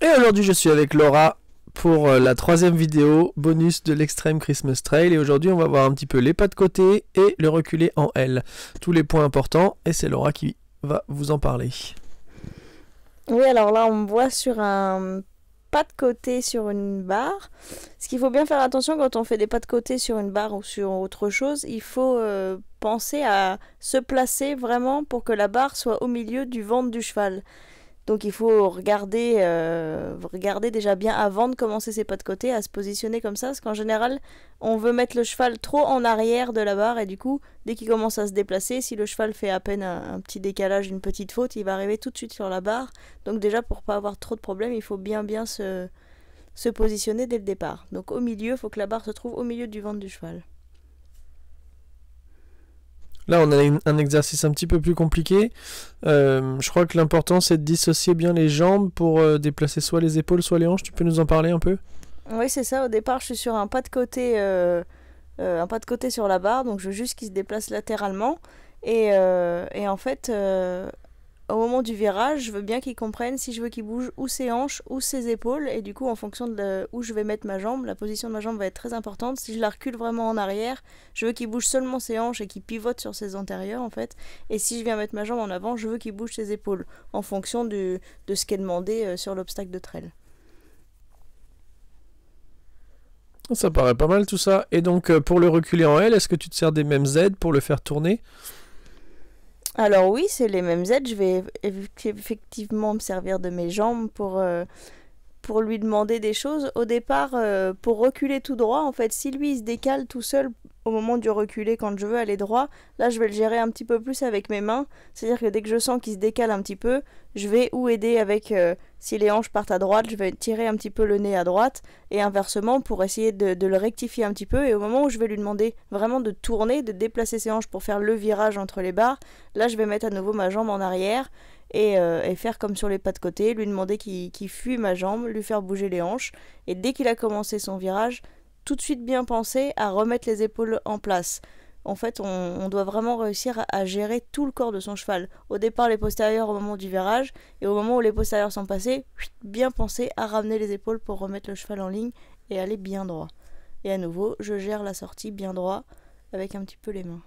Et aujourd'hui je suis avec Laura pour la troisième vidéo bonus de l'Extreme Christmas Trail. Et aujourd'hui on va voir un petit peu les pas de côté et le reculé en L. Tous les points importants et c'est Laura qui va vous en parler. Oui, alors là, on me voit sur un pas de côté sur une barre. Ce qu'il faut bien faire attention quand on fait des pas de côté sur une barre ou sur autre chose, il faut penser à se placer vraiment pour que la barre soit au milieu du ventre du cheval. Donc il faut regarder déjà bien avant de commencer ses pas de côté, à se positionner comme ça, parce qu'en général, on veut mettre le cheval trop en arrière de la barre, et du coup, dès qu'il commence à se déplacer, si le cheval fait à peine un petit décalage, une petite faute, il va arriver tout de suite sur la barre. Donc déjà, pour pas avoir trop de problèmes, il faut bien se positionner dès le départ. Donc au milieu, il faut que la barre se trouve au milieu du ventre du cheval. Là on a un exercice un petit peu plus compliqué. Je crois que l'important c'est de dissocier bien les jambes pour déplacer soit les épaules soit les hanches. Tu peux nous en parler un peu? Oui, c'est ça. Au départ, je suis sur un pas de côté sur la barre, donc je veux juste qu'il se déplace latéralement. Et en fait, au moment du virage, je veux bien qu'il comprenne si je veux qu'il bouge ou ses hanches ou ses épaules. Et du coup, en fonction de où je vais mettre ma jambe, la position de ma jambe va être très importante. Si je la recule vraiment en arrière, je veux qu'il bouge seulement ses hanches et qu'il pivote sur ses antérieurs, en fait. Et si je viens mettre ma jambe en avant, je veux qu'il bouge ses épaules, en fonction de ce qui est demandé sur l'obstacle de trail. Ça paraît pas mal tout ça. Et donc pour le reculer en L, est-ce que tu te sers des mêmes aides pour le faire tourner? Alors oui, c'est les mêmes aides. Je vais effectivement me servir de mes jambes pour lui demander des choses. Au départ, pour reculer tout droit, en fait, si lui il se décale tout seul au moment du reculer quand je veux aller droit, là je vais le gérer un petit peu plus avec mes mains. C'est-à-dire que dès que je sens qu'il se décale un petit peu, je vais ou aider avec, si les hanches partent à droite, je vais tirer un petit peu le nez à droite, et inversement pour essayer de le rectifier un petit peu. Et au moment où je vais lui demander vraiment de tourner, de déplacer ses hanches pour faire le virage entre les barres, là je vais mettre à nouveau ma jambe en arrière et faire comme sur les pas de côté, lui demander qu'il fuit ma jambe, lui faire bouger les hanches. Et dès qu'il a commencé son virage, tout de suite bien penser à remettre les épaules en place. En fait, on doit vraiment réussir à gérer tout le corps de son cheval. Au départ, les postérieurs au moment du virage, et au moment où les postérieurs sont passés, bien penser à ramener les épaules pour remettre le cheval en ligne et aller bien droit. Et à nouveau, je gère la sortie bien droit avec un petit peu les mains.